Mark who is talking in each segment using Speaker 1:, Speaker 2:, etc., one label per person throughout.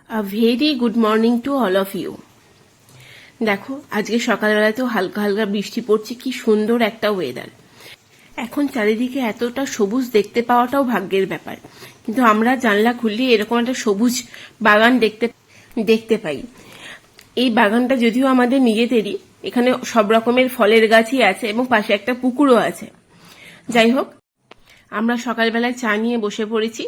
Speaker 1: A very good morning to all of you. দেখো আজকে সকালবেলাতেও হালকা হালকা বৃষ্টি পড়ছে, কি সুন্দর একটা ওয়েদার। এখন চারিদিকে এতটা সবুজ দেখতে পাওয়াটাও ভাগ্যের ব্যাপার, কিন্তু আমরা জানলা খুললে এরকম একটা সবুজ বাগান দেখতে পাই। এই বাগানটা যদিও আমাদের নিজেদেরই, এখানে সব রকমের ফলের গাছই আছে এবং পাশে একটা পুকুরও আছে। যাই হোক, আমরা সকালবেলায় চা নিয়ে বসে পড়েছি।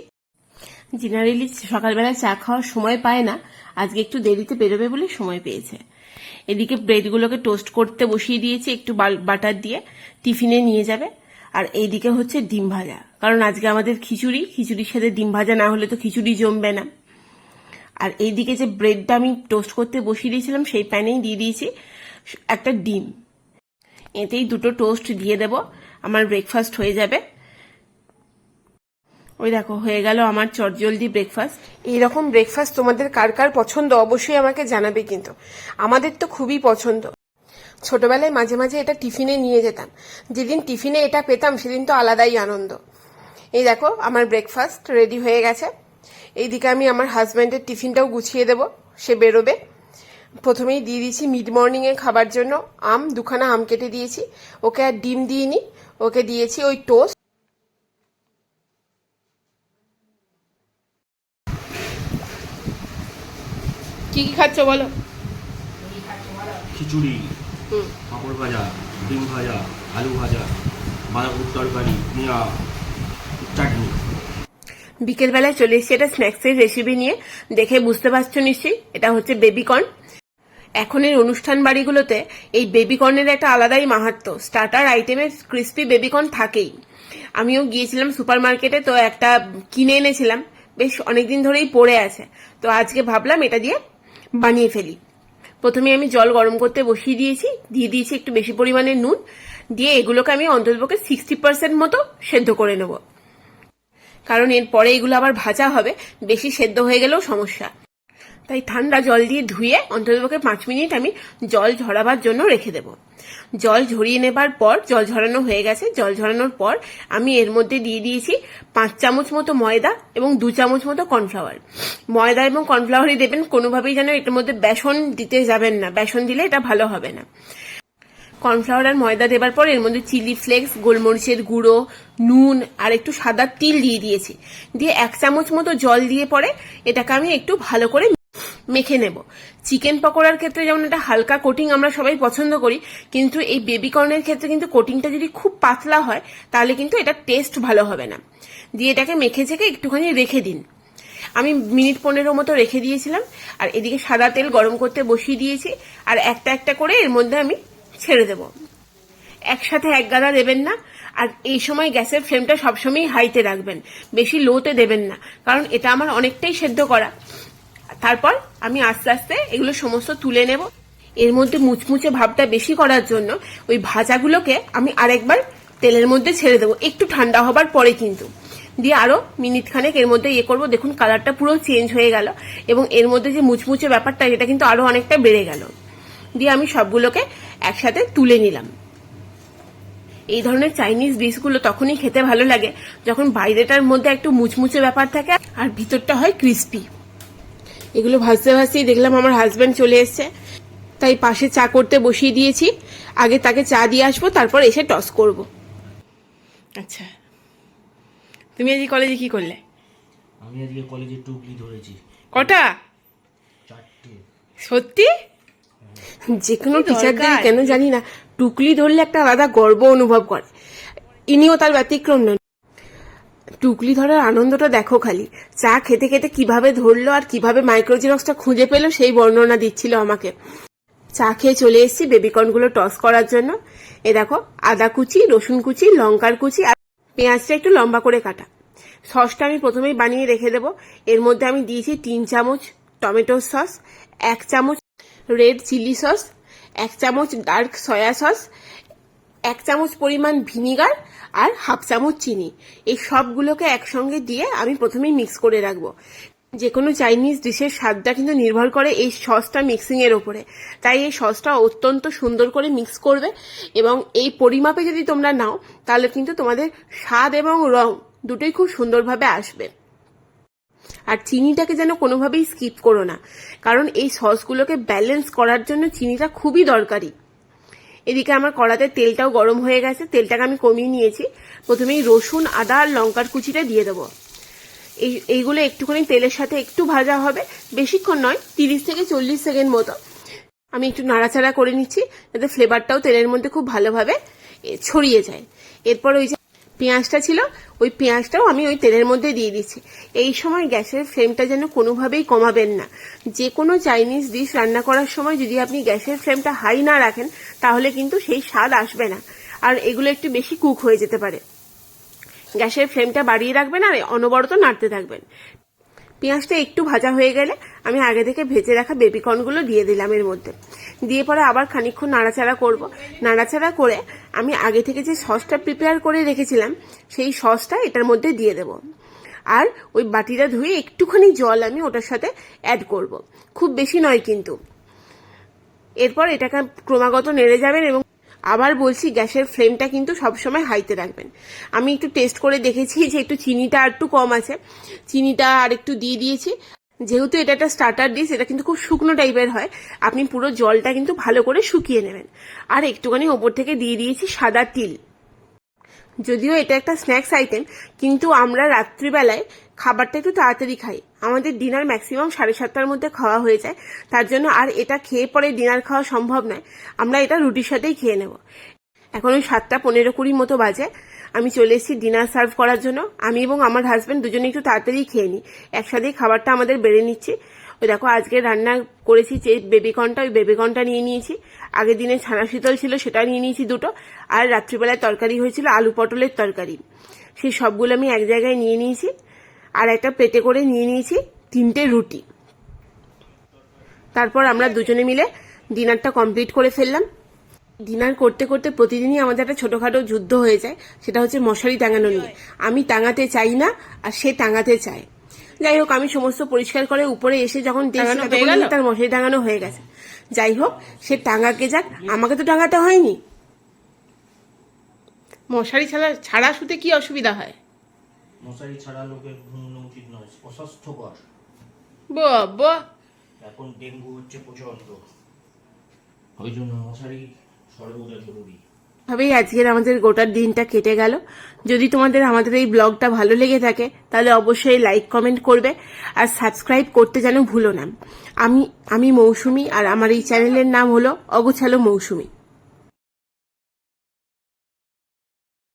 Speaker 1: জেনারেলি সকালবেলা চা খাওয়ার সময় পায় না, আজকে একটু দেরিতে বেরোবে বলে সময় পেয়েছে। এদিকে ব্রেডগুলোকে টোস্ট করতে বসিয়ে দিয়েছি একটু বাটার দিয়ে, টিফিনে নিয়ে যাবে। আর এইদিকে হচ্ছে ডিম ভাজা, কারণ আজকে আমাদের খিচুড়ির সাথে ডিম ভাজা না হলে তো খিচুড়ি জমবে না। আর এইদিকে যে ব্রেডটা আমি টোস্ট করতে বসিয়ে দিয়েছিলাম সেই প্যানেই দিয়ে দিয়েছি একটা ডিম। এতেই দুটো টোস্ট দিয়ে দেব, আমার ব্রেকফাস্ট হয়ে যাবে। ওই দেখো হয়ে গেল আমার চটজলদি ব্রেকফাস্ট। এইরকম ব্রেকফাস্ট তোমাদের কার কার পছন্দ অবশ্যই আমাকে জানাবে, কিন্তু আমাদের তো খুবই পছন্দ। ছোটবেলায় মাঝে মাঝে এটা টিফিনে নিয়ে যেতাম, যেদিন টিফিনে এটা পেতাম সেদিন তো আলাদাই আনন্দ। এই দেখো আমার ব্রেকফাস্ট রেডি হয়ে গেছে। এইদিকে আমি আমার হাজব্যান্ডের টিফিনটাও গুছিয়ে দেব, সে বেরোবে। প্রথমেই দিয়ে দিয়েছি মিড মর্নিংয়ে খাবার জন্য দুখানা আম কেটে দিয়েছি। ওকে আর ডিম দিইনি, ওকে দিয়েছি ওই টোস্ট। কি কি খাচ্ছ বলো?
Speaker 2: খিচুড়ি, পাঁপড় ভাজা, ডিম ভাজা, আলু ভাজা, বাঁধাকপির তরকারি, পেঁয়া, চাটনি।
Speaker 1: বিকেলবেলায় চলে এসেছি একটা স্ন্যাক্সের রেসিপি নিয়ে। দেখে বুঝতে পারছো নিশ্চয়ই, এটা হচ্ছে বেবিকর্ন। এখনের অনুষ্ঠান বাড়িগুলোতে এই বেবিকর্নের একটা আলাদাই মাহাত্ম্য। স্টার্টার আইটেমে ক্রিস্পি বেবিকর্ন থাকেই। আমিও গিয়েছিলাম সুপার মার্কেটে, তো একটা কিনে এনেছিলাম, বেশ অনেকদিন ধরেই পড়ে আছে। তো আজকে ভাবলাম এটা দিয়ে বানিয়ে ফেলি। প্রথমে আমি জল গরম করতে বসিয়ে দিয়েছি, দিয়ে দিয়েছি একটু বেশি পরিমাণে নুন, দিয়ে এগুলোকে আমি অন্ততপক্ষে 60% মতো সেদ্ধ করে নেব, কারণ এরপরে এগুলো আবার ভাজা হবে, বেশি সেদ্ধ হয়ে গেলেও সমস্যা। তাই ঠান্ডা জল দিয়ে ধুয়ে অন্ততপক্ষে 5 মিনিট আমি জল ঝরাবার জন্য রেখে দেব। জল ঝরিয়ে নেবার পর, জল ঝরানো হয়ে গেছে, জল ঝরানোর পর আমি এর মধ্যে দিয়ে দিয়েছি 5 চামচ মতো ময়দা এবং 2 চামচ মতো কর্নফ্লাওয়ার। ময়দা এবং কর্নফ্লাওয়ারই দেবেন, কোনোভাবেই যেন এটার মধ্যে বেসন দিতে যাবেন না, বেসন দিলে এটা ভালো হবে না। কর্নফ্লাওয়ার আর ময়দা দেবার পর এর মধ্যে চিলি ফ্লেক্স, গোলমরিচের গুঁড়ো, নুন আর একটু সাদা তিল দিয়ে দিয়েছি। দিয়ে 1 চামচ মতো জল দিয়ে পরে এটাকে আমি একটু ভালো করে মেখে নেব। চিকেন পকোড়ার ক্ষেত্রে যেমন এটা হালকা কোটিং আমরা সবাই পছন্দ করি, কিন্তু এই বেবিকর্নের ক্ষেত্রে কিন্তু কোটিংটা যদি খুব পাতলা হয় তাহলে কিন্তু এটা টেস্ট ভালো হবে না। দিয়ে এটাকে মেখে ছেঁকে একটুখানি রেখে দিন। আমি মিনিট 15 মতো রেখে দিয়েছিলাম। আর এদিকে সাদা তেল গরম করতে বসিয়ে দিয়েছি, আর একটা একটা করে এর মধ্যে আমি ছেড়ে দেব। একসাথে এক গাদা দেবেন না, আর এই সময় গ্যাসের ফ্লেমটা সবসময় হাইতে রাখবেন, বেশি লোতে দেবেন না, কারণ এটা আমার অনেকটাই সেদ্ধ করা। তারপর আমি আস্তে আস্তে এগুলো সমস্ত তুলে নেব। এর মধ্যে মুচমুচে ভাবটা বেশি করার জন্য ওই ভাজাগুলোকে আমি আরেকবার তেলের মধ্যে ছেড়ে দেবো, একটু ঠান্ডা হবার পরে কিন্তু। দিয়ে আরো মিনিট খানেক এর মধ্যে করবো। দেখুন কালারটা পুরো চেঞ্জ হয়ে গেল, এবং এর মধ্যে যে মুচমুচে ব্যাপারটা এটা কিন্তু আরো অনেকটা বেড়ে গেল। দিয়ে আমি সবগুলোকে একসাথে তুলে নিলাম। এই ধরনের চাইনিজ ডিশগুলো তখনই খেতে ভালো লাগে যখন বাইরেটার মধ্যে একটু মুচমুচে ব্যাপার থাকে আর ভিতরটা হয় ক্রিস্পি। এগুলো ভাজতে ভাজতেই দেখলাম আমার হাজব্যান্ড চলে এসছে, তাই পাশে চা করতে বসিয়ে দিয়েছি। আগে তাকে চা দিয়ে আসবো, তারপর এসে টস করব। আচ্ছা, তুমি আজকে কলেজে কি করলে?
Speaker 2: আমি আজকে কলেজে টুকলি ধরেছি।
Speaker 1: কটা?
Speaker 2: 4টে।
Speaker 1: সত্যি? যে কোনো টিচারদের কেন জানি না টুকলি ধরলে একটা আলাদা গর্ব অনুভব করে। ইনিও তার ব্যতিক্রম নন। টুকলি ধরার আনন্দটা দেখো খালি। চা খেতে খেতে কিভাবে ধরলো আর কিভাবে মাইক্রোজেরক্সটা খুঁজে পেলো সেই বর্ণনা দিচ্ছিল আমাকে। চা খেয়ে চলে এসেছি বেবিকর্নগুলো টস করার জন্য। এ দেখো আদা কুচি, রসুন কুচি, লঙ্কার কুচি আর পেঁয়াজটা একটু লম্বা করে কাটা। সসটা আমি প্রথমেই বানিয়ে রেখে দেবো। এর মধ্যে আমি দিয়েছি 3 চামচ টমেটো সস, 1 চামচ রেড চিলি সস, 1 চামচ ডার্ক সয়া সস, 1 চামচ পরিমাণ ভিনিগার আর 1/2 চামচ চিনি। এই সবগুলোকে একসঙ্গে দিয়ে আমি প্রথমেই মিক্স করে রাখবো। যে কোনো চাইনিজ ডিশের স্বাদটা কিন্তু নির্ভর করে এই সসটা মিক্সিং এর উপরে। তাই এই সসটা অত্যন্ত সুন্দর করে মিক্স করবে, এবং এই পরিমাপে যদি তোমরা নাও তাহলে কিন্তু তোমাদের স্বাদ এবং রং দুটোই খুব সুন্দরভাবে আসবে। আর চিনিটাকে যেন কোনোভাবেই স্কিপ করো না, কারণ এই সসগুলোকে ব্যালেন্স করার জন্য চিনিটা খুবই দরকারি। এদিকে আমার কড়াতে তেলটাও গরম হয়ে গেছে, তেলটাকে আমি কমিয়ে নিয়েছি। প্রথমেই রসুন, আদা আর লঙ্কার কুচিটা দিয়ে দেবো। এইগুলো একটুখানি তেলের সাথে একটু ভাজা হবে, বেশিক্ষণ নয়, 30 থেকে 40 সেকেন্ড মতো। আমি একটু নাড়াচাড়া করে নিচ্ছি যাতে ফ্লেভারটাও তেলের মধ্যে খুব ভালোভাবে ছড়িয়ে যায়। এরপর ওই যে পেঁয়াজটা ছিল, ওই পেঁয়াজটাও আমি ওই তেলের মধ্যে দিয়ে দিচ্ছি। এই সময় গ্যাসের ফ্লেমটা যেন কোনোভাবেই কমাবেন না। যে কোনো চাইনিজ ডিশ রান্না করার সময় যদি আপনি গ্যাসের ফ্লেমটা হাই না রাখেন তাহলে কিন্তু সেই স্বাদ আসবে না, আর এগুলো একটু বেশি কুক হয়ে যেতে পারে। গ্যাসের ফ্লেমটা বাড়িয়ে রাখবেন আর অনবরত নাড়তে থাকবেন। পেঁয়াজটা একটু ভাজা হয়ে গেলে আমি আগে থেকে ভেজে রাখা বেবিকর্নগুলো দিয়ে দিলাম এর মধ্যে। দিয়ে পরে আবার খানিকক্ষণ নাড়াচাড়া করব। নাড়াচাড়া করে আমি আগে থেকে যে সসটা প্রিপেয়ার করে রেখেছিলাম সেই সসটা এটার মধ্যে দিয়ে দেব। আর ওই বাটিটা ধুয়ে একটুখানি জল আমি ওটার সাথে অ্যাড করব, খুব বেশি নয় কিন্তু। এরপর এটাকে ক্রমাগত নেড়ে যাবেন এবং আবার বলছি গ্যাসের ফ্লেমটা কিন্তু সবসময় হাইতে রাখবেন। আমি একটু টেস্ট করে দেখেছি যে একটু চিনিটা আর একটু কম আছে, চিনিটা আর একটু দিয়ে দিয়েছি। যেহেতু এটা একটা স্টার্টার ডিশ, এটা কিন্তু খুব শুকনো টাইপের হয়, আপনি পুরো জলটা কিন্তু ভালো করে শুকিয়ে নেবেন। আর একটুখানি ওপর থেকে দিয়ে দিয়েছি সাদা তিল। যদিও এটা একটা স্ন্যাক্স আইটেম, কিন্তু আমরা রাত্রিবেলায় খাবারটা একটু তাড়াতাড়ি খাই। আমাদের ডিনার ম্যাক্সিমাম 7:30টার মধ্যে খাওয়া হয়ে যায়, তার জন্য আর এটা খেয়ে পরে ডিনার খাওয়া সম্ভব নয়। আমরা এটা রুটির সাথেই খেয়ে নেব। এখন ওই 7:15-20 মতো বাজে, আমি চলে এসেছি ডিনার সার্ভ করার জন্য। আমি এবং আমার হাজব্যান্ড দুজনে একটু তাড়াতাড়ি খেয়ে নিই, একসাথেই খাবারটা আমাদের বেড়ে নিচ্ছি। ওই দেখো আজকে রান্না করেছি যে বেবিকর্নটা, ওই বেবিকর্নটা নিয়ে নিয়েছি। আগের দিনে ছানা শীতল ছিল, সেটা নিয়ে নিয়েছি 2টো। আর রাত্রিবেলায় তরকারি হয়েছিল আলু পটলের তরকারি, সেই সবগুলো আমি এক জায়গায় নিয়ে নিয়েছি। আর একটা প্লেটে করে নিয়ে নিয়েছি 3টে রুটি। তারপর আমরা দুজনে মিলে ডিনারটা কমপ্লিট করে ফেললাম। ডিনার করতে করতে প্রতিদিনই আমাদের একটা ছোটখাটো যুদ্ধ হয়ে যায়, সেটা হচ্ছে মশারি টাঙানো নিয়ে। আমি টাঙাতে চাই না আর সে টাঙাতে চায়। যাই হোক, আমি সমস্ত পরিষ্কার করে উপরে এসে যখন দেখি তার মশারি টাঙানো হয়ে গেছে। যাই হোক, সে টাঙাকে যাক, আমাকে তো টাঙাতে হয়নি। মশারি ছাড়া শুতে কি অসুবিধা হয়?
Speaker 2: মশারি ছাড়া লোকের ঘুমানো উচিত নয়, অস্বাস্থ্যকর।
Speaker 1: বাবা,
Speaker 2: এখন ডেঙ্গু হচ্ছে প্রচন্ড, ওই জন্য মশারি সর্বদা জরুরি।
Speaker 1: ভাবেই আজকের আমাদের গোটা দিনটা কেটে গেল। যদি তোমাদের আমাদের এই ব্লগটা ভালো লেগে থাকে তাহলে অবশ্যই লাইক কমেন্ট করবে আর সাবস্ক্রাইব করতে যেন ভুলো না। আমি মৌসুমী, আর আমার এই চ্যানেলের নাম হলো অগোছালো মৌসুমী।